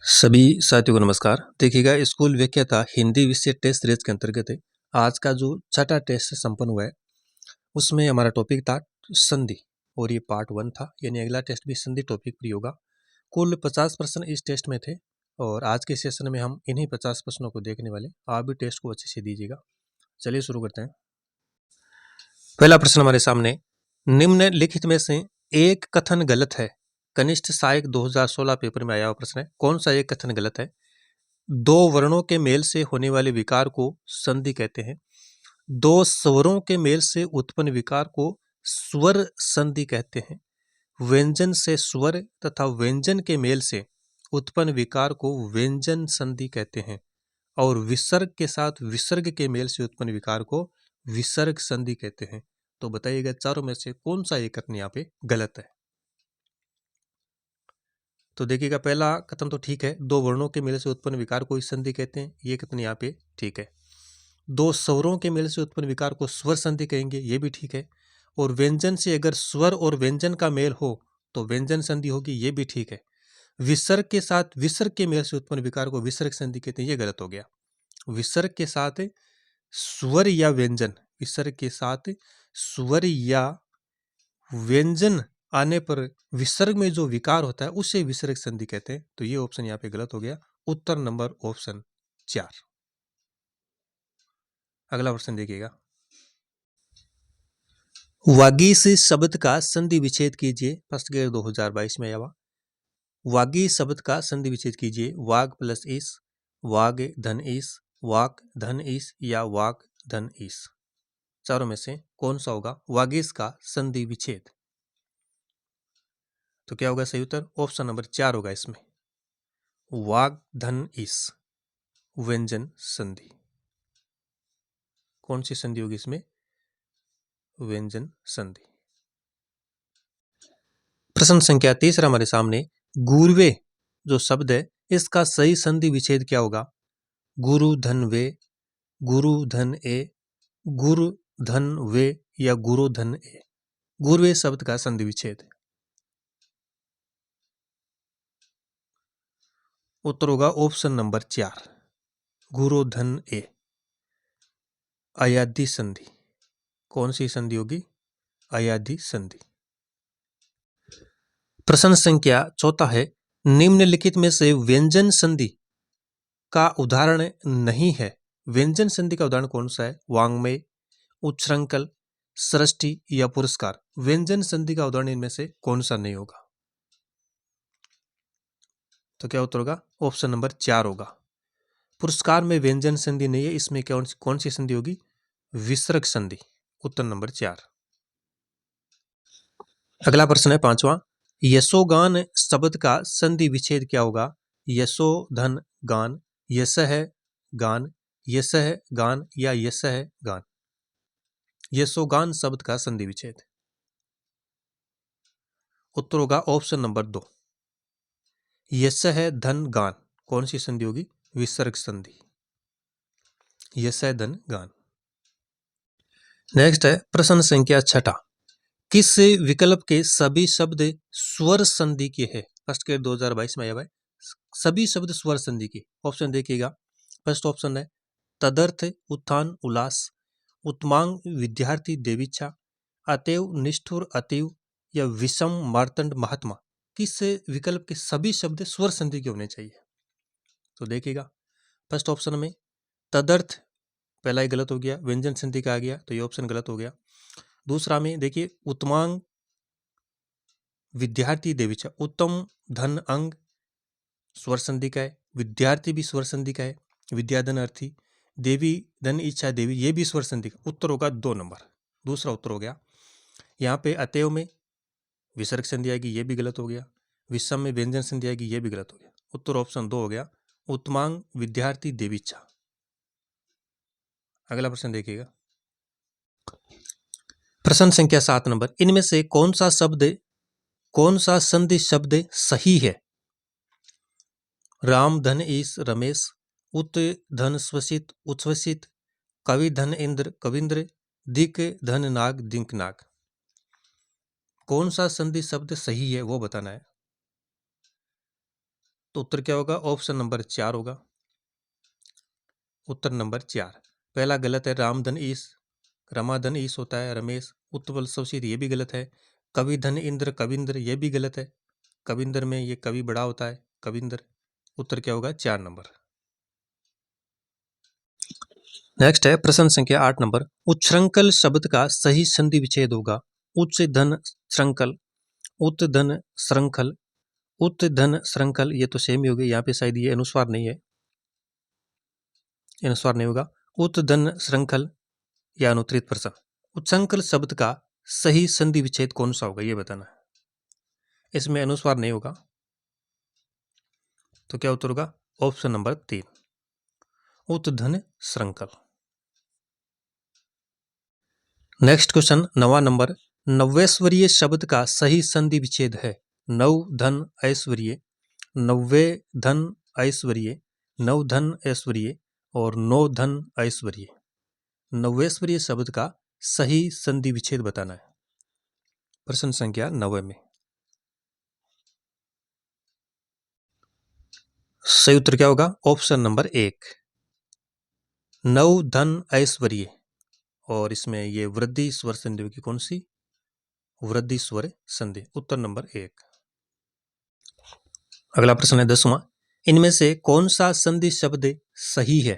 सभी साथियों को नमस्कार। देखिएगा, स्कूल व्याख्याता हिंदी विषय टेस्ट सीरीज के अंतर्गत है। आज का जो छठा टेस्ट संपन्न हुआ है उसमें हमारा टॉपिक था संधि और ये पार्ट 1 था, यानी अगला टेस्ट भी संधि टॉपिक पर होगा। कुल 50 प्रश्न इस टेस्ट में थे और आज के सेशन में हम इन्हीं 50 प्रश्नों को देखने वाले। आप भी टेस्ट को अच्छे से दीजिएगा। चलिए शुरू करते हैं। पहला प्रश्न हमारे सामने, निम्नलिखित में से एक कथन गलत है। कनिष्ठ सहायक 2016 पेपर में आया हुआ प्रश्न है। कौन सा एक कथन गलत है? दो वर्णों के मेल से होने वाले विकार को संधि कहते हैं। दो स्वरों के मेल से उत्पन्न विकार को स्वर संधि कहते हैं। व्यंजन से स्वर तथा व्यंजन के मेल से उत्पन्न विकार को व्यंजन संधि कहते हैं और विसर्ग के साथ विसर्ग के मेल से उत्पन्न विकार को विसर्ग संधि कहते हैं। तो बताइएगा चारों में से कौन सा एक कथन यहाँ पे गलत है? तो देखिएगा, पहला कथन तो ठीक है, दो वर्णों के मेल से उत्पन्न विकार को इस संधि कहते हैं, ये कथन यहाँ पे ठीक है। दो स्वरों के मेल से उत्पन्न विकार को स्वर संधि कहेंगे, ये भी ठीक है। और व्यंजन से अगर स्वर और व्यंजन का मेल हो तो व्यंजन संधि होगी, ये भी ठीक है। विसर्ग के साथ विसर्ग के मेल से उत्पन्न विकार को विसर्ग संधि कहते हैं, ये गलत हो गया। विसर्ग के साथ स्वर या व्यंजन, विसर्ग के साथ स्वर या व्यंजन आने पर विसर्ग में जो विकार होता है उसे विसर्ग संधि कहते हैं। तो ये ऑप्शन यहाँ पे गलत हो गया। उत्तर नंबर ऑप्शन 4। अगला प्रश्न देखिएगा, वागीश शब्द का संधि विच्छेद कीजिए। फर्स्ट ग्रेड 2022 में आया हुआ। वागी शब्द का संधि विच्छेद कीजिए। वाग प्लस ईस, वाग धन ईस, वाक धन ईस या वाक धन ईस। चारों में से कौन सा होगा वागीश का संधि विच्छेद? तो क्या होगा सही उत्तर? ऑप्शन नंबर 4 होगा इसमें, वाग धन ईस व्यंजन संधि। कौन सी संधि होगी इसमें? व्यंजन संधि। प्रश्न संख्या 3 हमारे सामने, गुरुवे जो शब्द है इसका सही संधि विच्छेद क्या होगा? गुरु धन वे, गुरु धन ए, गुरु धन वे या गुरु धन ए। गुरुवे शब्द का संधि विच्छेद। उत्तर होगा ऑप्शन नंबर 4, गुरु धन ए। अयाधी संधि। कौन सी संधि होगी? अयाधी संधि। प्रश्न संख्या 4 है, निम्नलिखित में से व्यंजन संधि का उदाहरण नहीं है। व्यंजन संधि का उदाहरण कौन सा है? वांग्मय, उच्छृंखल, सृष्टि या पुरस्कार। व्यंजन संधि का उदाहरण इनमें से कौन सा नहीं होगा? तो क्या उत्तर होगा? ऑप्शन नंबर 4 होगा। पुरस्कार में व्यंजन संधि नहीं है, इसमें कौन सी संधि होगी? विसर्ग संधि। उत्तर नंबर 4। अगला प्रश्न है 5वां, यशोगान शब्द का संधि विच्छेद क्या होगा? यशो धन गान, यश है गान, यश है गान या यश है गान। यशोगान शब्द का संधि विच्छेद। उत्तर होगा ऑप्शन नंबर 2, यश है धन गान। कौन सी संधि होगी? विसर्ग संधि। यश है धन गान। नेक्स्ट है प्रश्न संख्या 6, किस विकल्प के सभी शब्द स्वर संधि के हैं? फर्स्ट के 2022 में आया हुआ है, सभी शब्द स्वर संधि के। ऑप्शन देखिएगा, फर्स्ट ऑप्शन है तदर्थ उत्थान उल्लास, उत्मांग विद्यार्थी देवीच्छा, अतएव निष्ठुर अतीव या विषम मार्तंड महात्मा। किस विकल्प के सभी शब्द स्वर संधि के होने चाहिए? तो देखिएगा, फर्स्ट ऑप्शन में तदर्थ पहला ही गलत हो गया, व्यंजन संधि का आ गया तो ये ऑप्शन गलत हो गया। दूसरा में देखिए उत्मांग विद्यार्थी देवीच्छा, उत्तम धन अंग स्वर संधि का है, विद्यार्थी भी स्वर संधि का है, विद्याधन अर्थी, देवी धन इच्छा देवी, ये भी स्वर संधि का। उत्तर होगा 2 नंबर, दूसरा उत्तर हो गया। यहाँ पे अतएव में विसर्ग संधि आएगी, ये भी गलत हो गया। विषम में व्यंजन संधि आएगी, ये भी गलत हो गया। उत्तर ऑप्शन 2 हो गया, उत्मांग विद्यार्थी देवीच्छा। अगला प्रश्न देखिएगा, प्रश्न संख्या 7 नंबर, इनमें से कौन सा संधि शब्द सही है? राम धन ईश रमेश, उत धन स्वसित उच्छ्वसित, कवि धन इंद्र कविंद्र, दिक धन नाग दिंक नाग। कौन सा संधि शब्द सही है वो बताना है। तो उत्तर क्या होगा? ऑप्शन नंबर 4 होगा। उत्तर नंबर 4 पहला गलत है। रामधन ईश, रमाधन ईश होता है रमेश। उत्पल शवशीर ये भी गलत है। कविधन इंद्र, कविंद्र ये भी गलत है। कविंद्र में ये कवि बड़ा होता है, कविंद्र। उत्तर क्या होगा? 4 नंबर। नेक्स्ट है प्रश्न संख्या 8 नंबर। उच्छृंखल शब्द का सही संधि विच्छेद होगा उच्च धन श्रृंखल, उत धन श्रृंखल, उत धन श्रृंखल। ये तो सेम ही होगी, यहाँ पे शायद ये अनुस्वार नहीं है, अनुस्वार नहीं होगा। उत धन श्रृंखल या अनुत्तरित प्रश्न। उच्छृंखल शब्द का सही संधि विच्छेद कौन सा होगा, ये बताना है। इसमें अनुस्वार नहीं होगा, तो क्या उत्तर होगा? ऑप्शन नंबर 3 उत धन श्रृंखल। नेक्स्ट क्वेश्चन 9वां नंबर। नव्वेश्वरीय शब्द का सही संधि विच्छेद है नव धन ऐश्वर्य, नव्वे धन ऐश्वर्य, नव धन ऐश्वर्य और नौ धन ऐश्वर्य। नव्वेश्वरीय शब्द का सही संधि विच्छेद बताना है प्रश्न संख्या 9 में। सही उत्तर क्या होगा? ऑप्शन नंबर 1 नव धन ऐश्वर्य। और इसमें ये वृद्धि स्वर संधि होगी, कौन सी? वृद्धि स्वर संधि। उत्तर नंबर 1। अगला प्रश्न है 10वां। इनमें से कौन सा संधि शब्द सही है?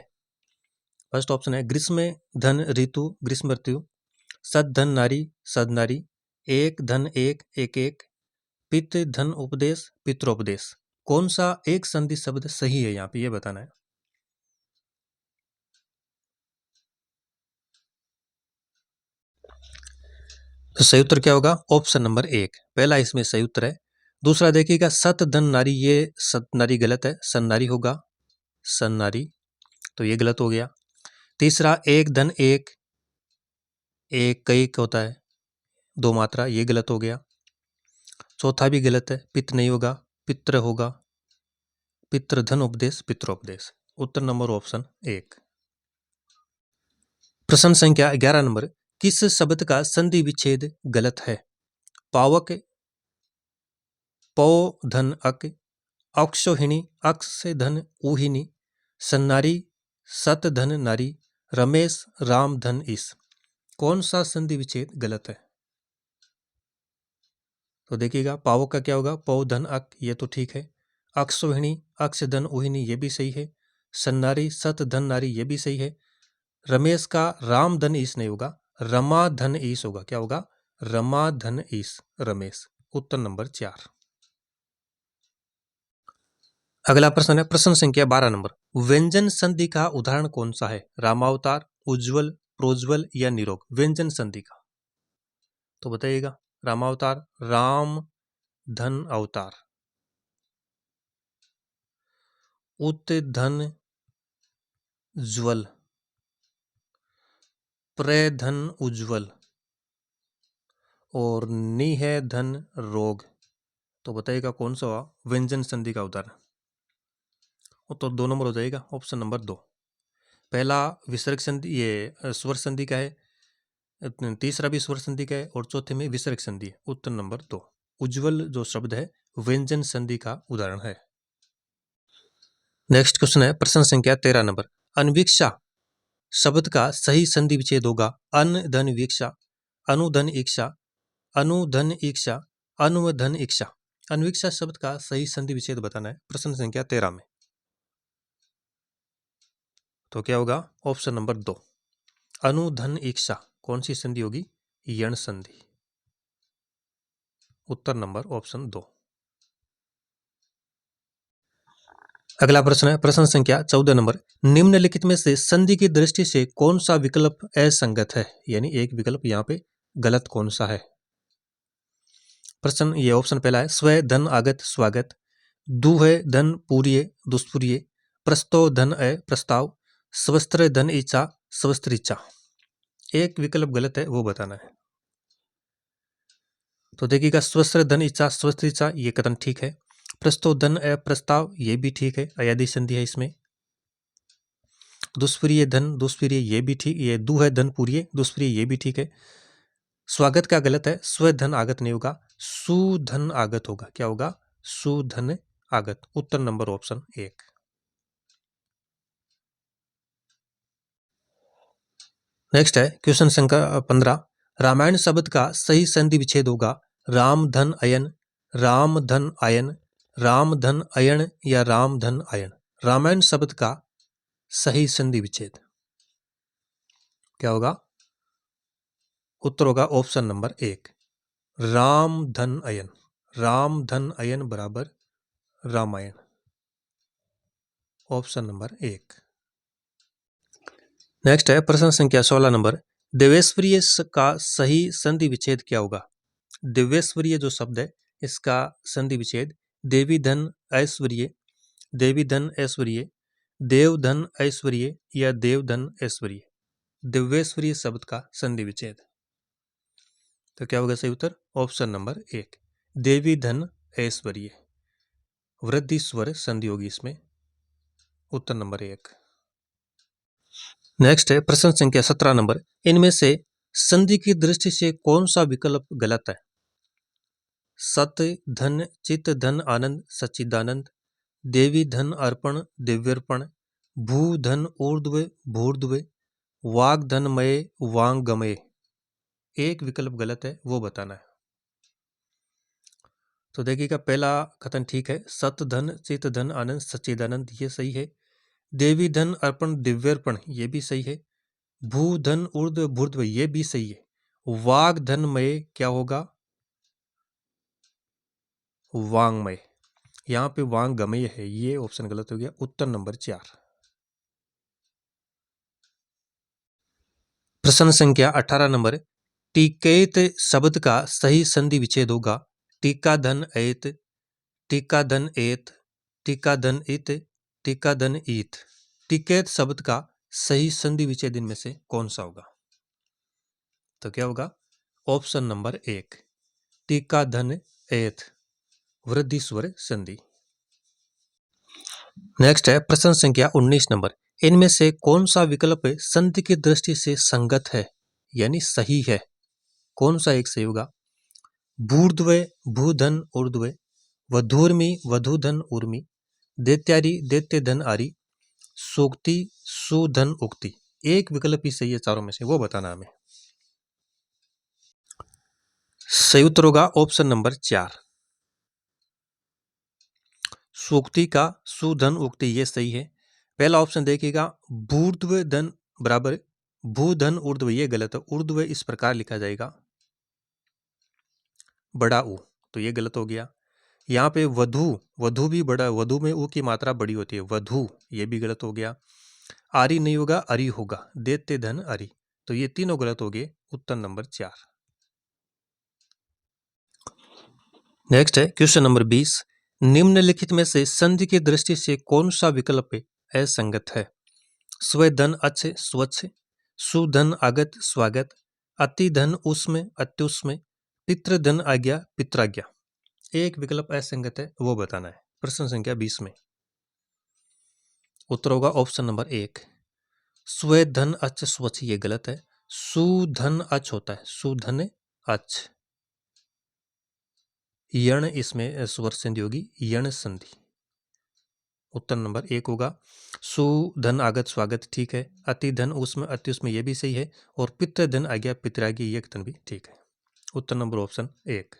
फर्स्ट ऑप्शन है ग्रीष्म धन ऋतु, ग्रीष्म ऋतु। सद धन नारी, सद नारी। एक धन एक, एक एक। पितृ धन उपदेश, पितरोपदेश। कौन सा एक संधि शब्द सही है यहाँ पे, ये बताना है। तो सही उत्तर क्या होगा? ऑप्शन नंबर 1 पहला इसमें सही उत्तर है। दूसरा देखिएगा सत धन नारी, ये सत नारी गलत है, सन्नारी होगा, सन्नारी, तो ये गलत हो गया। तीसरा एक धन एक, एक कई होता है, दो मात्रा, ये गलत हो गया। चौथा भी गलत है, पित्र नहीं होगा, पित्र होगा, पितृ धन उपदेश, पित्रोपदेश। उत्तर नंबर ऑप्शन 1। प्रश्न संख्या 11 नंबर। किस शब्द का संधि विच्छेद गलत है? पावक, पौ धन अक, अक्षोहिणी, अक्ष धन ऊहिनी, सन्नारी, सत धन नारी, रमेश राम धन ईश। कौन सा संधि विच्छेद गलत है? तो देखिएगा पावक का क्या होगा? पौ धन अक, ये तो ठीक है। अक्षोहिणी, अक्ष धन ऊहिनी, ये भी सही है। सन्नारी, सत धन नारी, ये भी सही है। रमेश का राम धन ईश नहीं होगा, रमा धन ईश होगा। क्या होगा? रमा धन ईश, रमेश। उत्तर नंबर 4। अगला प्रश्न है प्रश्न संख्या 12 नंबर। व्यंजन संधि का उदाहरण कौन सा है? रामावतार, उज्जवल, प्रोज्वल या निरोग। व्यंजन संधि का तो बताइएगा। रामावतार, राम धन अवतार, उत धन ज्वल, प्रे धन उज्जवल और नि है धन रोग। तो बताइएगा कौन सा हुआ व्यंजन संधि का उदाहरण? तो 2 नंबर हो जाएगा, ऑप्शन नंबर 2। पहला विसर्ग संधि, ये स्वर संधि का है, तीसरा भी स्वर संधि का है और चौथे में विसर्ग संधि है। उत्तर नंबर 2 उज्जवल जो शब्द है व्यंजन संधि का उदाहरण है। नेक्स्ट क्वेश्चन है प्रश्न संख्या 13 नंबर। अनवीक्षा शब्द का सही संधि विच्छेद होगा अन धन वीक्षा, अनुधन इक्षा, अनुधन इक्षा, अनुधन इक्षा। अनवीक्षा शब्द का सही संधि विच्छेद बताना है प्रश्न संख्या 13 में। तो क्या होगा? ऑप्शन नंबर 2 अनुधन इक्षा। कौन सी संधि होगी? यण संधि। उत्तर नंबर ऑप्शन 2। अगला प्रश्न है प्रश्न संख्या 14 नंबर। निम्नलिखित में से संधि की दृष्टि से कौन सा विकल्प असंगत है? यानी एक विकल्प यहाँ पे गलत कौन सा है? प्रश्न ये ऑप्शन पहला है स्व धन आगत स्वागत, दुह धन पूर्य दुष्पूर्य, प्रस्तो धन प्रस्ताव, स्वस्त्र धन इच्छा स्वस्त्र इच्छा। एक विकल्प गलत है, वो बताना है। तो देखिएगा स्वस्त्र धन इच्छा स्वस्त्र इच्छा, ये कथन ठीक है। प्रस्तो धन प्रस्ताव, ये भी ठीक है, अयादि संधि है इसमें। दुष्प्रिय धन दुष्प्रिय, ये भी ठीक, ये दु है धन पूर्य दुष्प्रिय, ये भी ठीक है। स्वागत का गलत है, स्व धन आगत नहीं होगा, सुधन आगत होगा। क्या होगा? सुधन आगत। उत्तर नंबर ऑप्शन 1। नेक्स्ट है क्वेश्चन संख्या 15। रामायण शब्द का सही संधि विच्छेद होगा राम धन अयन, राम धन आयन, राम धन अयन या राम धन आयन। रामायण शब्द का सही संधि विच्छेद क्या होगा? उत्तर होगा ऑप्शन नंबर 1, राम धन अयन। राम धन अयन बराबर रामायण। Option number 1। नेक्स्ट है प्रश्न संख्या 16 नंबर। देवेश्वरीय का सही संधि विच्छेद क्या होगा? देवेश्वरीय जो शब्द है इसका संधि विच्छेद देवी धन ऐश्वर्य, देवी धन ऐश्वर्य, देवधन ऐश्वर्य या देवधन ऐश्वर्य। दिव्येश्वरीय शब्द का संधि विच्छेद तो क्या होगा सही उत्तर? ऑप्शन नंबर 1, देवी धन ऐश्वर्य। वृद्धि स्वर संधि होगी इसमें। उत्तर नंबर 1। नेक्स्ट है प्रश्न संख्या 17 नंबर। इनमें से संधि की दृष्टि से कौन सा विकल्प गलत है? सत्य धन चित्त धन आनंद सच्चिदानंद, देवी धन अर्पण दिव्यर्पण, भू धन ऊर्ध्व भूर्ध्व, वाग धनमय वांगमय। एक विकल्प गलत है वो बताना है। तो देखिएगा पहला कथन ठीक है, सत धन चित धन आनंद सच्चिदानंद ये सही है। देवी धन अर्पण दिव्यर्पण ये भी सही है। भू धन ऊर्ध्व भूर्ध्व ये भी सही है। वाग धनमय क्या होगा? वांगमय। यहाँ पे वांगमय है, ये ऑप्शन गलत हो गया। उत्तर नंबर 4। प्रश्न संख्या 18 नंबर। टीकेत शब्द का सही संधि विच्छेद होगा टीका धन ऐत, टीका धन एत, टीका धन इत, टीका धन ईत। टिकेत शब्द का सही संधि विच्छेद इनमें से कौन सा होगा? तो क्या होगा? ऑप्शन नंबर 1, टीका धन एत, वृद्धि स्वर संधि। नेक्स्ट है प्रश्न संख्या 19 नंबर। इनमें से कौन सा विकल्प संधि की दृष्टि से संगत है यानी सही है? कौन सा एक सही होगा? भूर्ध्व भूधन ऊर्ध्व, वधूर्मी वधुधन उर्मी, दैत्यारी दैत्य धन आरी, सूक्ति सुधन उक्ति। एक विकल्प ही सही है चारों में से, वो बताना हमें। सही उत्तर होगा ऑप्शन नंबर 4, सूक्ति का सुधन उक्ति ये सही है। पहला ऑप्शन देखिएगा भूर्ध्व धन बराबर भूधन ऊर्ध्व ये गलत है। ऊर्ध्व इस प्रकार लिखा जाएगा बड़ा ऊ, तो ये गलत हो गया। यहाँ पे वधु वधु भी बड़ा, वधु में ऊ की मात्रा बड़ी होती है, वधु ये भी गलत हो गया। आरी नहीं होगा अरी होगा, दैत्य धन अरी, तो ये तीनों गलत हो गए। उत्तर नंबर 4। नेक्स्ट है क्वेश्चन नंबर 20। निम्नलिखित में से संधि की दृष्टि से कौन सा विकल्प असंगत है? स्वधन अच्छे स्वच्छ, सुधन आगत स्वागत, अतिधन उष्म अत्युष्म, पितृधन आज्ञा पित्राज्ञा। एक विकल्प असंगत है वो बताना है। प्रश्न संख्या 20 में उत्तर होगा ऑप्शन नंबर 1, स्वधन अच्छ स्वच्छ ये गलत है। सुधन अच्छ होता है, सुधन अच्छ। यण इसमें स्वर संधि होगी, यण संधि। उत्तर नंबर 1 होगा। सुधन आगत स्वागत ठीक है। अति धन उसमें अत्युष्म ये भी सही है। और पितृ धन आज्ञा पितरागी ये कथन भी ठीक है। उत्तर नंबर ऑप्शन 1।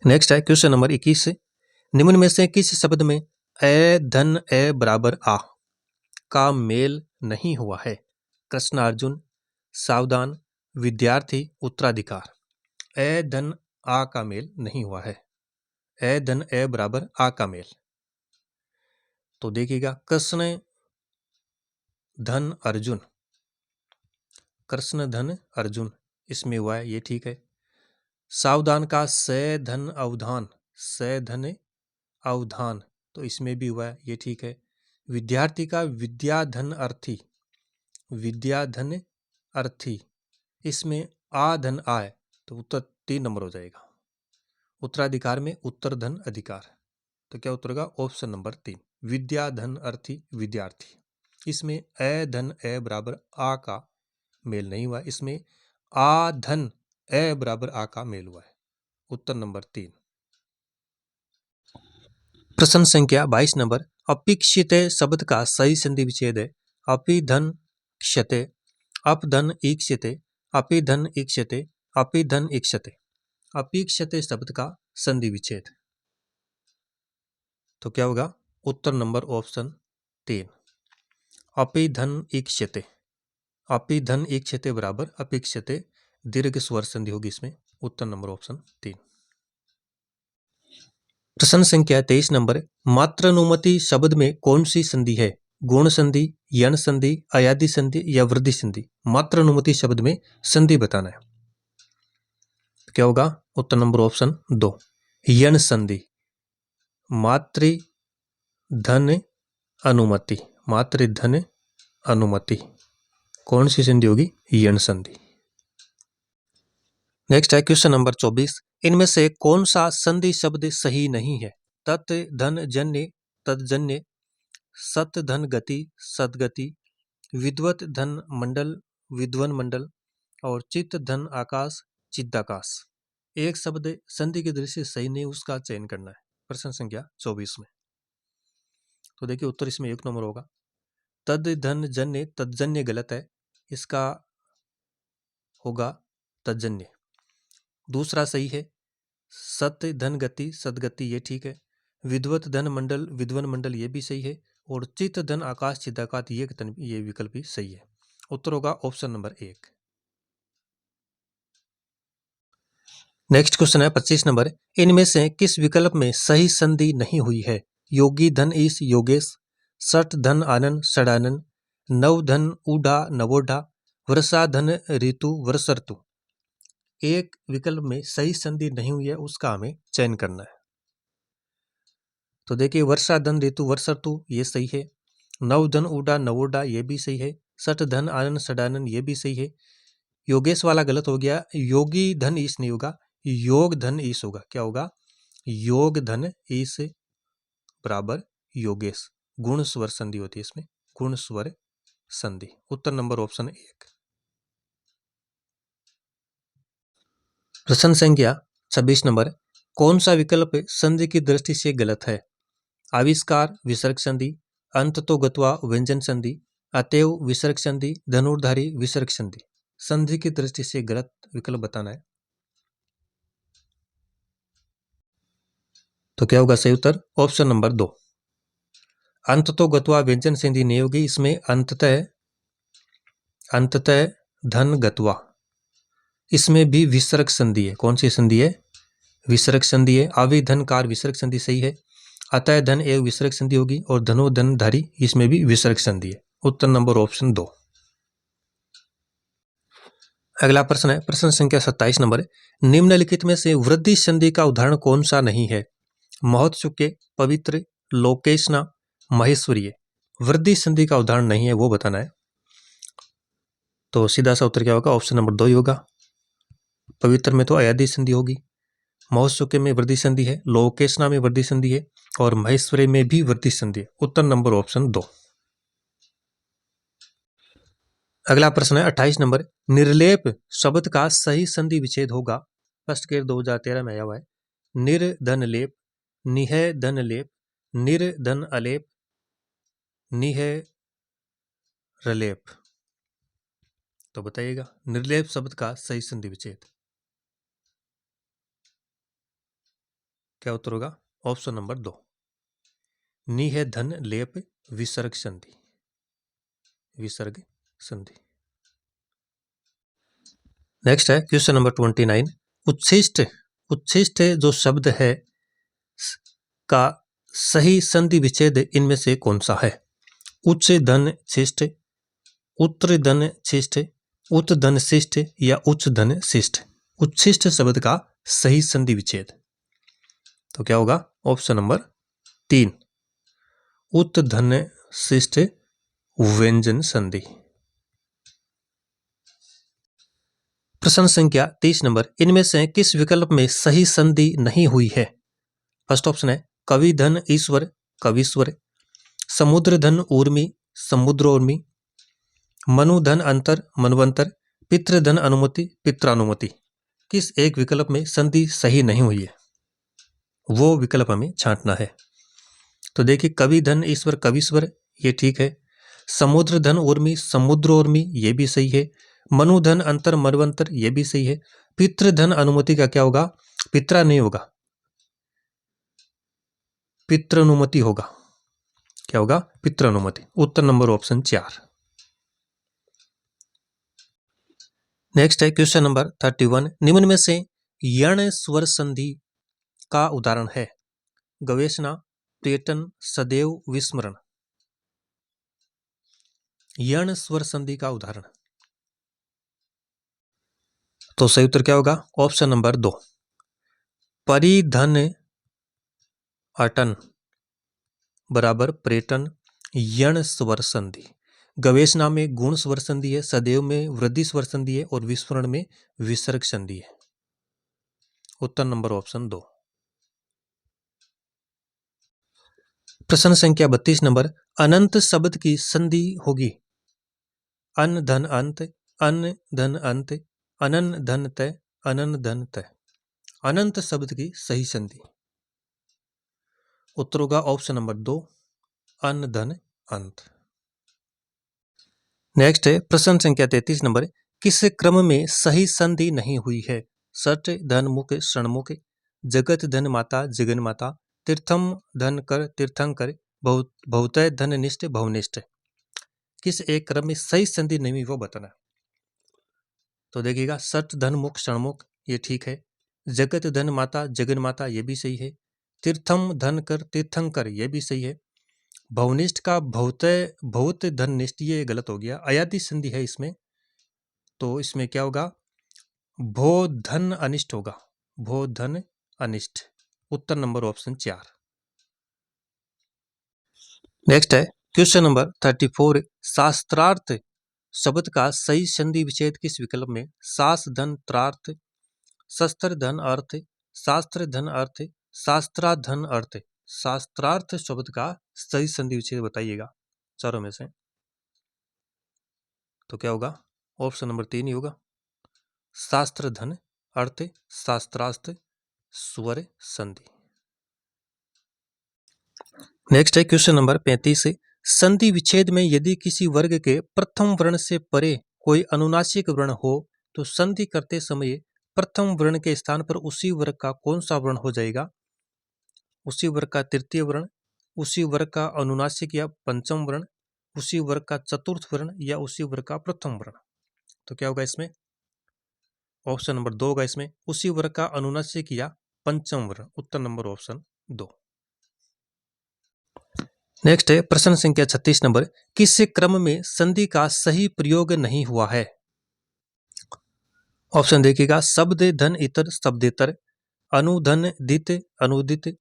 नेक्स्ट है क्वेश्चन नंबर 21। निम्न में से किस शब्द में ए धन ए बराबर आ का मेल नहीं हुआ है? कृष्णार्जुन, सावधान, विद्यार्थी, उत्तराधिकार। ए धन आ का मेल नहीं हुआ है। ए धन ए बराबर आ का मेल। तो देखिएगा कृष्ण धन अर्जुन, कृष्ण धन अर्जुन इसमें हुआ है, ये ठीक है। सावधान का से धन अवधान, से धन अवधान, तो इसमें भी हुआ है, ये ठीक है। विद्यार्थी का विद्या धन अर्थी, विद्या धन अर्थी, इसमें आ धन आय, तो उत्तर 3 नंबर हो जाएगा। उत्तराधिकार में उत्तर धन अधिकार, तो क्या उत्तर होगा? ऑप्शन नंबर 3, विद्या धन अर्थी विद्यार्थी। इसमें ए धन ए बराबर आ का मेल नहीं हुआ, इसमें आ धन ए बराबर आ का मेल हुआ है। उत्तर नंबर 3। प्रश्न संख्या 22 नंबर, अपेक्षित शब्द का सही संधि विच्छेद है अपि धन क्षते, अप धन ईक्षते, अपि धन ईक्षते, अपि धन ईक्षते। अपेक्षित शब्द का संधि विच्छेद तो क्या होगा? उत्तर नंबर ऑप्शन 3, अपि धन ईक्षते। अपि धन ईक्षते बराबर अपेक्षते, दीर्घ स्वर संधि होगी इसमें। उत्तर नंबर ऑप्शन 3। प्रश्न संख्या 23 नंबर, मात्रानुमति शब्द में कौन सी संधि है? गुण संधि, यण संधि, अयादि संधि या वृद्धि संधि? मात्रानुमति शब्द में संधि बताना है। क्या होगा? उत्तर नंबर ऑप्शन 2, यण संधि। मातृ धन अनुमति, मातृ धन अनुमति कौन सी संधि होगी? यण संधि। नेक्स्ट है क्वेश्चन नंबर 24, इनमें से कौन सा संधि शब्द सही नहीं है? तत् धन जन्य तत्जन्य, सत धन गति सदगति, विद्वत धन मंडल विद्वन मंडल और चित्त धन आकाश चिद्दाकाश। एक शब्द संधि की दृष्टि से सही नहीं, उसका चयन करना है प्रश्न संख्या 24 में। तो देखिए उत्तर इसमें 1 नंबर होगा। तद धन जन्य तत्जन्य गलत है, इसका होगा तत्जन्य। दूसरा सही है, सत्य धन गति सदगति ये ठीक है। विद्वत धन मंडल विद्वन मंडल ये भी सही है। और चित्त धन आकाश चिदाकाश ये विकल्प भी सही है। उत्तर होगा ऑप्शन नंबर 1। नेक्स्ट क्वेश्चन है 25 नंबर, इनमें से किस विकल्प में सही संधि नहीं हुई है? योगी धन ईश योगेश, सठ धन आनंद षडानंद, नव धन ऊढ़ा नवोढ़ा, वर्षा धन ऋतु वर्षर्तु। एक विकल्प में सही संधि नहीं हुई है, उसका हमें चयन करना है। तो देखिए वर्षा धन ऋतु वर्षर्तु ये सही है। नव धन ऊढ़ा नवोढ़ा ये भी सही है। सठ धन आनंद षडानंद ये भी सही है। योगेश वाला गलत हो गया, योगी धन ईश नहीं होगा, योग धन ईश होगा। क्या होगा? योग धन ईश बराबर योगेश। गुण स्वर संधि होती है इसमें, गुण स्वर संधि। उत्तर नंबर ऑप्शन 1। प्रश्न संख्या 26 नंबर, कौन सा विकल्प संधि की दृष्टि से गलत है? आविष्कार विसर्ग संधि, अंततो गत्वा व्यंजन संधि, अतएव विसर्ग संधि, धनुर्धारी विसर्ग संधि। संधि की दृष्टि से गलत विकल्प बताना है। तो क्या होगा सही उत्तर? ऑप्शन नंबर 2, अंततो गत्वा व्यंजन संधि नहीं होगी, इसमें अंततः धन गत्वा, इसमें भी विसर्ग संधि है। कौन सी संधि है? विसर्ग संधि है। आवि धन कार विसर्ग संधि सही है। अतः धन एवं विसर्ग संधि होगी और धनो धन धारी इसमें भी विसर्ग संधि है। उत्तर नंबर ऑप्शन 2। अगला प्रश्न है प्रश्न संख्या 27 नंबर, निम्नलिखित में से वृद्धि संधि का उदाहरण कौन सा नहीं है? महोत्सुके, पवित्र, लोकेशना, महेश्वरीय। वृद्धि संधि का उदाहरण नहीं है, वो बताना है। तो सीधा सा उत्तर क्या होगा? ऑप्शन नंबर 2 ही होगा। पवित्र में तो अयादि संधि होगी, महोत्सुके में वृद्धि संधि है, लोकेशना में वृद्धि संधि है और महेश्वरी में भी वृद्धि संधि है। उत्तर नंबर ऑप्शन 2। अगला प्रश्न है 28 नंबर, निर्लेप शब्द का सही संधि विच्छेद होगा। फर्स्ट केयर 2013 में आया हुआ है। निर्धन लेप, निह धन लेप, निर्धन अलेप, निह रलेप। तो बताइएगा निर्लेप शब्द का सही संधि विच्छेद क्या उत्तर होगा? ऑप्शन नंबर 2, निह धन लेप विसर्ग संधि, विसर्ग संधि। नेक्स्ट है क्वेश्चन नंबर 29, उच्छिष्ट, उच्छिष्ट जो शब्द है का सही संधि विच्छेद इनमें से कौन सा है? उच्च धन शिष्ट, उत्तर धन शिष्ट, उत धन शिष्ट या उच्च धन शिष्ट। उच्छिष्ट शब्द का सही संधि विच्छेद तो क्या होगा? ऑप्शन नंबर 3, उत धन शिष्ट व्यंजन संधि। प्रश्न संख्या 30 नंबर, इनमें से किस विकल्प में सही संधि नहीं हुई है? फर्स्ट ऑप्शन है कवि धन ईश्वर कवीश्वर, समुद्र धन ऊर्मी समुद्रोर्मी, मनु धन अंतर मनवंतर, पितृ धन अनुमति पित्रानुमति। किस एक विकल्प में संधि सही नहीं हुई है? वो विकल्प हमें छांटना है। तो देखिए कवि धन ईश्वर कवीश्वर, ये ठीक है। समुद्र धन उर्मी समुद्र उर्मी, ये भी सही है। मनु धन अंतर मनवंतर, ये भी सही है। पितृ धन अनुमति का क्या होगा? पित्रा नहीं होगा, पितृनुमति होगा। क्या होगा? पितृनुमति। उत्तर नंबर ऑप्शन 4। नेक्स्ट है क्वेश्चन नंबर 31। निम्न में से यण स्वर संधि का उदाहरण है? गवेषणा, पर्यटन, सदैव, विस्मरण। यण स्वर संधि का उदाहरण, तो सही उत्तर क्या होगा? ऑप्शन नंबर 2, परिधन अटन बराबर पर्यटन, यण स्वर संधि। गवेषणा में गुण स्वर संधि है, सदैव में वृद्धि स्वर संधि है और विस्मरण में विसर्ग संधि है। उत्तर नंबर ऑप्शन 2। प्रश्न संख्या 32 नंबर। अनंत शब्द की संधि होगी अन धन अंत, अन धन अंत, अनन धन तय, अनन धन तय। अनंत शब्द की सही संधि, उत्तर होगा ऑप्शन नंबर 2, अन धन अंत। नेक्स्ट है प्रश्न संख्या 33 नंबर। किस क्रम में सही संधि नहीं हुई है? सट धन मुख षणमुख, जगत धन माता जगन माता, तीर्थम धन कर तीर्थंकर, बहुतय धन निष्ठ भवनिष्ठ। किस एक क्रम में सही संधि नहीं हुई वो बताना। तो देखिएगा सट धन मुख षणमुख, ये ठीक है। जगत धन माता जगन माता, ये भी सही है। तीर्थम धन कर तीर्थंकर, ये भी सही है। भवनिष्ठ का भौतय बहुत धननिष्ठ, ये गलत हो गया। अयादि संधि है इसमें, तो इसमें क्या होगा? भो धन अनिष्ट होगा, भो धन अनिष्ट। उत्तर नंबर ऑप्शन 4। नेक्स्ट है क्वेश्चन नंबर 34। शास्त्रार्थ शब्द का सही संधि विच्छेद किस विकल्प में? शास धन त्रार्थ, शस्त्र धन अर्थ, शास्त्र धन अर्थ, शास्त्राधन अर्थ। शास्त्रार्थ शब्द का सही संधि विच्छेद बताइएगा चारों में से। तो क्या होगा? ऑप्शन नंबर 3 ही होगा, शास्त्र धन अर्थ शास्त्रार्थ स्वर संधि। नेक्स्ट है क्वेश्चन नंबर 35। संधि विच्छेद में यदि किसी वर्ग के प्रथम वर्ण से परे कोई अनुनासिक वर्ण हो तो संधि करते समय प्रथम वर्ण के स्थान पर उसी वर्ग का कौन सा वर्ण हो जाएगा? उसी वर्ग का तृतीय वर्ण, उसी वर्ग का अनुनासिक या पंचम वर्ण, उसी वर्ग का चतुर्थ वर्ण या उसी वर्ग का प्रथम वर्ण। तो क्या होगा इसमें? ऑप्शन नंबर 2 होगा इसमें, उसी वर्ग का अनुनासिक या पंचम वर्ण। उत्तर नंबर ऑप्शन 2। नेक्स्ट है प्रश्न संख्या 36 नंबर। किस क्रम में संधि का सही प्रयोग नहीं हुआ है? ऑप्शन देखिएगा, शब्द धन इतर शब्देतर, अनुधन दित अनुदित,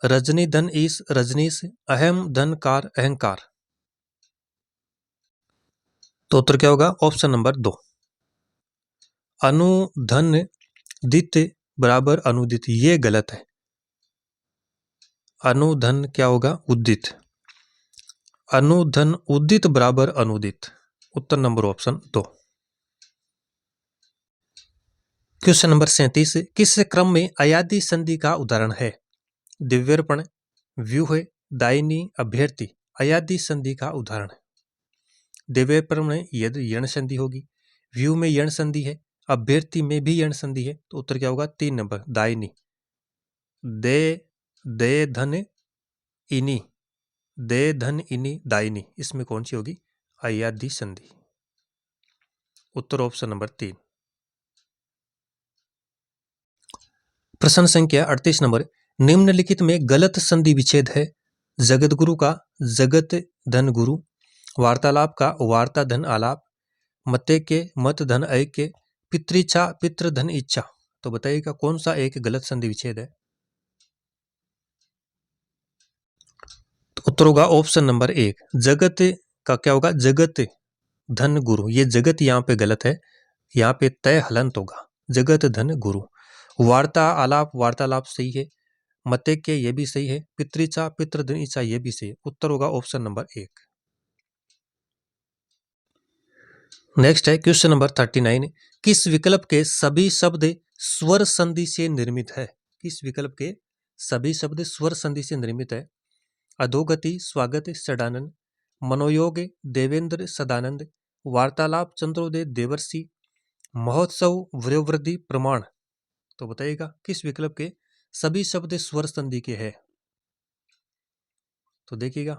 रजनी धन ईश रजनीश, अहम धन कार अहंकार। तो उत्तर क्या होगा? ऑप्शन नंबर 2, अनुधन दित बराबर अनुदित, ये गलत है। अनुधन क्या होगा? उदित। अनुधन उदित बराबर अनुदित। उत्तर नंबर ऑप्शन 2। Question number 37। किस क्रम में अयादि संधि का उदाहरण है? दिव्यर्पण, व्यूह, दायिनी, अभ्यर्थी। अयादि संधि का उदाहरण है। दिव्यर्पण में यदि यण संधि होगी, व्यू में यण संधि है, अभ्यर्थी में भी यण संधि है, तो उत्तर क्या होगा? 3 नंबर दायिनी। दे दे धन इनी, दे धन इनी दायिनी, इसमें कौन सी होगी? अयादि संधि। उत्तर ऑप्शन नंबर 3। प्रश्न संख्या 38 नंबर। निम्नलिखित में गलत संधि विच्छेद है? जगत गुरु का जगत धन गुरु, वार्तालाप का वार्ता धन आलाप, मते के मत धन ऐक्य, पितृच्छा पितृ धन इच्छा। तो बताइएगा कौन सा एक गलत संधि विच्छेद है? तो उत्तर होगा ऑप्शन नंबर 1, जगत का क्या होगा? जगत धन गुरु। ये जगत यहाँ पे गलत है, यहाँ पे तय हलंत होगा, जगत धन गुरु। वार्ता आलाप वार्तालाप सही है, मतेक्य ये भी सही है, पितृचा पितृधन इच्छा ये भी सही है। उत्तर होगा ऑप्शन नंबर 1। नेक्स्ट है क्वेश्चन नंबर 39। किस विकल्प के सभी शब्द स्वर संधि से निर्मित है? किस विकल्प के सभी शब्द स्वर संधि से निर्मित है? अधोगति स्वागत षडानंद, मनोयोग देवेंद्र सदानंद, वार्तालाप चंद्रोदय देवर्षि, महोत्सव वयोवृद्धि प्रमाण। तो बताइएगा किस विकल्प के सभी शब्द स्वर संधि के हैं। तो देखिएगा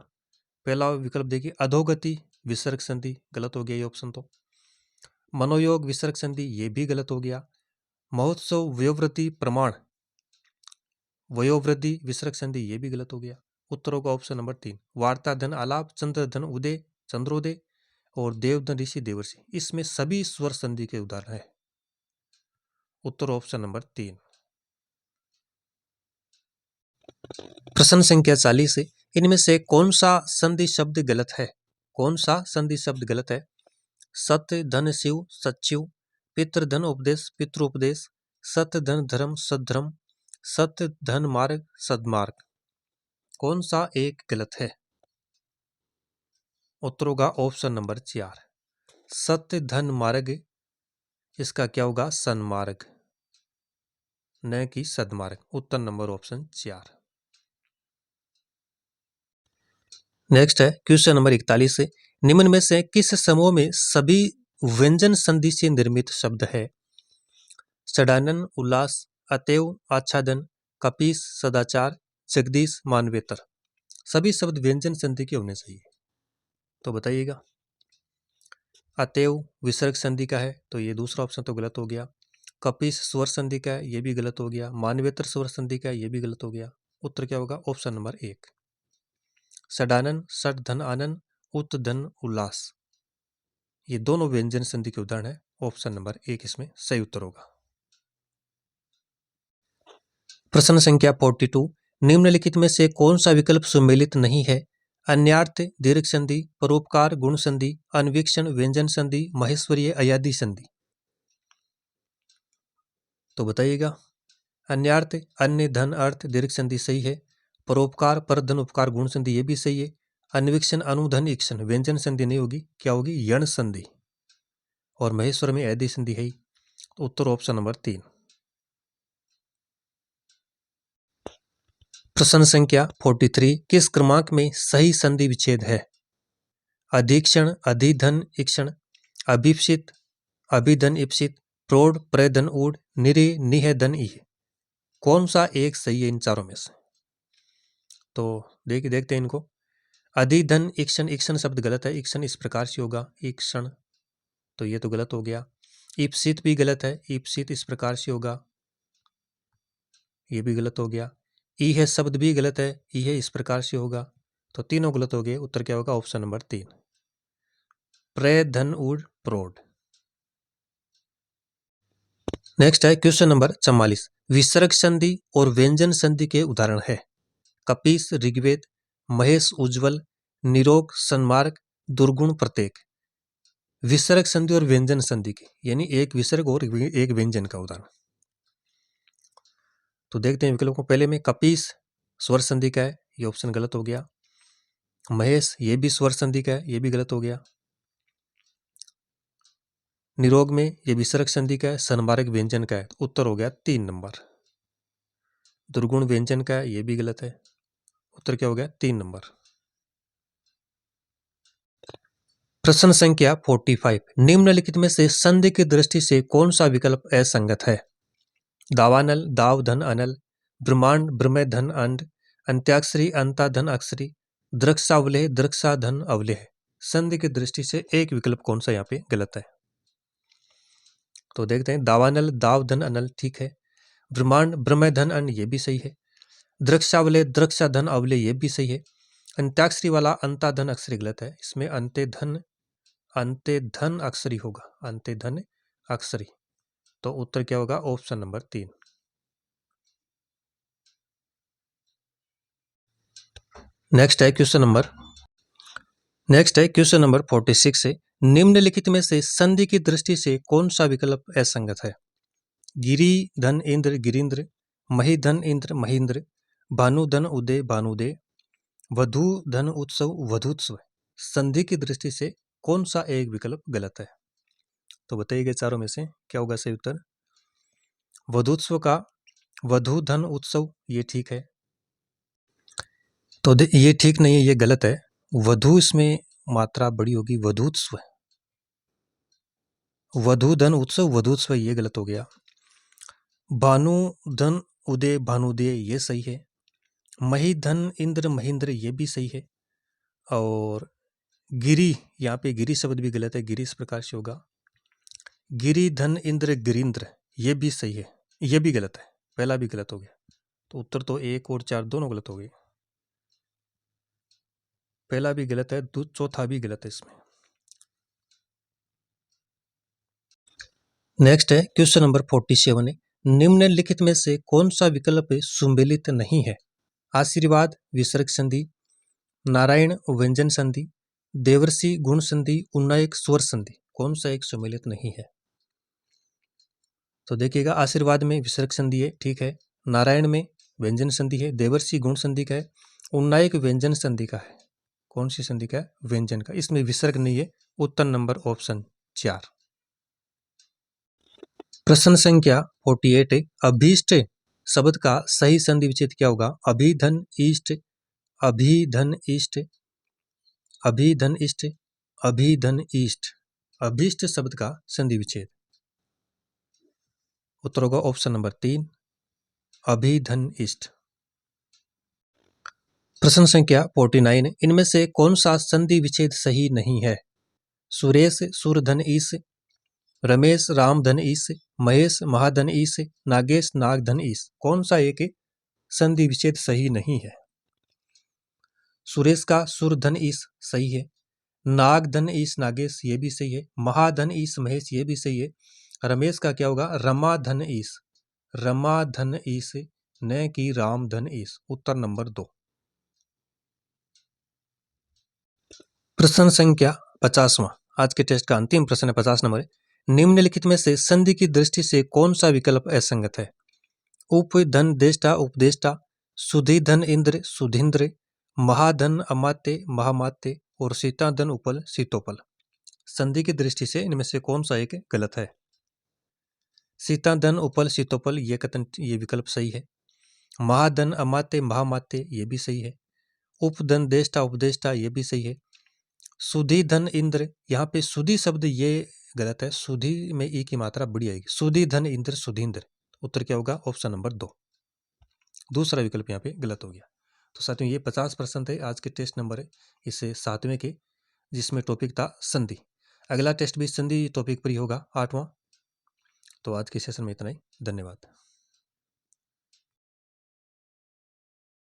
पहला विकल्प देखिए, अधोगति विसर्ग संधि, गलत हो गया ये ऑप्शन। तो मनोयोग विसर्ग संधि, ये भी गलत हो गया। महोत्सव वयोवृद्धि प्रमाण, वयोवृद्धि विसर्ग संधि, ये भी गलत हो गया। उत्तर होगा ऑप्शन नंबर 3, वार्ता धन आलाप चंद्रधन उदय चंद्रोदय और देवधन ऋषि देवर्षि, इसमें सभी स्वर संधि के उदाहरण है। उत्तर ऑप्शन नंबर 3। प्रश्न संख्या 40 है, इनमें से कौन सा संधि शब्द गलत है? कौन सा संधि शब्द गलत है? सत्य धन शिव सचिव, पितृ धन उपदेश पितृोपदेश, सत्य धन धर्म सद्धर्म, सत्य धन मार्ग सदमार्ग। कौन सा एक गलत है? उत्तर होगा ऑप्शन नंबर 4, सत्य धन मार्ग। इसका क्या होगा? सन्मार्ग, न कि सदमार्ग। उत्तर नंबर ऑप्शन 4। नेक्स्ट है क्वेश्चन नंबर 41 से, निम्न में से किस समूह में सभी व्यंजन संधि से निर्मित शब्द है? षडानन उल्लास, अतएव आच्छादन, कपीस सदाचार, जगदीश मानवेतर। सभी शब्द व्यंजन संधि के होने चाहिए। तो बताइएगा। अतएव विसर्ग संधि का है, तो ये दूसरा ऑप्शन तो गलत हो गया। कपीस स्वर संधि का है, ये भी गलत हो गया। मानवेतर स्वर संधि का है, ये भी गलत हो गया। उत्तर क्या होगा? ऑप्शन नंबर 1, षडानन षड धन आनंद उत धन उल्लास, ये दोनों व्यंजन संधि के उदाहरण है। ऑप्शन नंबर 1 इसमें सही उत्तर होगा। प्रश्न संख्या 42, निम्नलिखित में से कौन सा विकल्प सुमेलित नहीं है? अन्यार्थ दीर्घ संधि, परोपकार गुण संधि, अन्वीक्षण व्यंजन संधि, महेश्वरीय अयादि संधि। तो बताइएगा। अन्यार्थ अन्य धन अर्थ दीर्घ संधि सही है। परोपकार पर धन उपकार गुण संधि, ये भी सही है। अन्वीक्षण अनुधन इक्षण व्यंजन संधि नहीं होगी, क्या होगी? यण संधि। और महेश्वर में अयादि संधि है। तो उत्तर ऑप्शन नंबर 3। प्रश्न संख्या 43, किस क्रमांक में सही संधि विच्छेद है? अधीक्षण अधिधन इक्षण, अभिप्सित अभिधन इप्सित, प्रौढ़ प्रधन ऊढ़, निरे निह धन इह। कौन सा एक सही है इन चारों में से? तो देखते हैं इनको। अधिधन इक्षण, इक्षण शब्द गलत है। इक्षण इस प्रकार से होगा इक्षण, तो ये तो गलत हो गया। इप्सित भी गलत है, इप्सित इस प्रकार से होगा, ये भी गलत हो गया। इह शब्द भी गलत है, इह इस प्रकार से होगा, तो तीनों गलत हो गए। उत्तर क्या होगा? ऑप्शन नंबर 3, प्रे धन ऊढ़ प्रौढ़। नेक्स्ट है क्वेश्चन नंबर 44, विसर्ग संधि और व्यंजन संधि के उदाहरण है। कपीस ऋग्वेद, महेश उज्ज्वल, निरोग सन्मार्ग, दुर्गुण प्रत्येक। विसर्ग संधि और व्यंजन संधि के, यानी एक विसर्ग और एक व्यंजन का उदाहरण। तो देखते हैं विकल्पों को। पहले में कपीस स्वर संधि का है, ये ऑप्शन गलत हो गया। महेश ये भी स्वर संधि का है, ये भी गलत हो गया। निरोग में ये विसर्ग संधि का है, सन्मार्ग व्यंजन का है, तो उत्तर हो गया 3 नंबर। दुर्गुण व्यंजन का है, ये भी गलत है। उत्तर क्या हो गया? 3 नंबर। प्रश्न संख्या 45, निम्नलिखित में से संधि की दृष्टि से कौन सा विकल्प असंगत है? दावानल दाव धन अनल, ब्रह्मांड ब्रह्म धन अंड, अंत्याक्षरी अंता धन अक्षरी, दृक्षावलेह दृक्षा धन अवलेह। संधि की दृष्टि से एक विकल्प कौन सा यहाँ पे गलत है? तो देखते हैं। दावानल दाव धन अनल ठीक है। ब्रह्मांड ब्रह्म धन अन, ये भी सही है। दृक्षावलेह दृक्षा धन अवलेह, ये भी सही है। अंत्याक्षरी वाला अंता धन अक्षरी गलत है। इसमें अंते धन अक्षरी होगा, अंते धन अक्षरी। तो उत्तर क्या होगा? Option number 3। नेक्स्ट है क्वेश्चन नंबर 46 है, निम्नलिखित में से संधि की दृष्टि से कौन सा विकल्प असंगत है? गिरी धन इंद्र गिरीन्द्र, मही धन इंद्र महेंद्र, भानु धन उदय भानुदय, वधु धन उत्सव वधुत्सव। संधि की दृष्टि से कौन सा एक विकल्प गलत है? तो बताइए चारों में से क्या होगा सही उत्तर? वधुत्सव का वधु धन उत्सव, ये ठीक है। तो ये ठीक नहीं है, ये गलत है। वधु इसमें मात्रा बड़ी होगी, वधूत्स्व, वधूधन उत्सव वधूत्सव, ये गलत हो गया। भानुधन उदय भानुदय, ये सही है। महीधन इंद्र महेंद्र, ये भी सही है। और गिरी, यहाँ पे गिरी शब्द भी गलत है, गिरी इस प्रकार से होगा। गिरी धन इंद्र गिरिंद्र, ये भी सही है, ये भी गलत है, पहला भी गलत हो गया। तो उत्तर तो 1 और 4 दोनों गलत हो गए। पहला भी गलत है, चौथा भी गलत है इसमें। नेक्स्ट है क्वेश्चन नंबर 47 है, निम्नलिखित में से कौन सा विकल्प सुमेलित नहीं है? आशीर्वाद विसर्ग संधि, नारायण व्यंजन संधि, देवर्षि गुण संधि, उन्नायक स्वर संधि, कौन सा एक सुमेलित नहीं है? तो देखिएगा, आशीर्वाद में विसर्ग संधि है, ठीक है। नारायण में व्यंजन संधि है, देवर्षि गुण संधि का है, उन्नायक व्यंजन संधि का है। कौन सी संधि का है? व्यंजन का, इसमें विसर्ग नहीं है। उत्तर नंबर ऑप्शन 4। प्रश्न संख्या 48 है, अभीष्ट शब्द का सही संधि विच्छेद क्या होगा? अभिधन इष्ट, अभिधन इष्ट, अभिधन इष्ट, अभिधन इष्ट, अभीष्ट शब्द का संधि विच्छेद। उत्तर होगा ऑप्शन नंबर 3, अभिधन इष्ट। प्रश्न संख्या 49, इनमें से कौन सा संधि विच्छेद सही नहीं है? सुरेश सूरधन ईश, रमेश रामधन ईश, महेश महाधन ईश, नागेश नागधन ईश, कौन सा एक संधि विच्छेद सही नहीं है? सुरेश का सुरधन ईश सही है, नागधन ईश नागेश, ये भी सही है, महाधन ईश महेश, ये भी सही है। रमेश का क्या होगा? रमाधन ईश, रमाधन ईश, न कि रामधन ईश। उत्तर नंबर 2। प्रश्न संख्या 50वां, आज के टेस्ट का अंतिम प्रश्न है, 50 नंबर है, निम्नलिखित में से संधि की दृष्टि से कौन सा विकल्प असंगत है? उपधन देष्टा उपदेष्टा, सुधीधन इंद्र सुधींद्र, महाधन अमात्य महामात्य, और सीताधन उपल सीतोपल। संधि की दृष्टि से इनमें से कौन सा एक गलत है? सीताधन उपल सीतोपल, ये कथन, ये विकल्प सही है। महाधन अमात्य महामात्य, ये भी सही है। उपधन देष्टा उपदेष्टा, ये भी सही है। सुधी धन इंद्र, यहाँ पे सुधी शब्द ये गलत है, सुधी में ई की मात्रा बड़ी आएगी, सुधी धन इंद्र सुधींद्र। उत्तर क्या होगा? ऑप्शन नंबर 2, दूसरा विकल्प यहाँ पे गलत हो गया। तो साथियों, ये 50% है आज के टेस्ट नंबर है, इसे 7वें के, जिसमें टॉपिक था संधि। अगला टेस्ट भी संधि टॉपिक पर ही होगा, 8वां। तो आज के सेशन में इतना ही, धन्यवाद।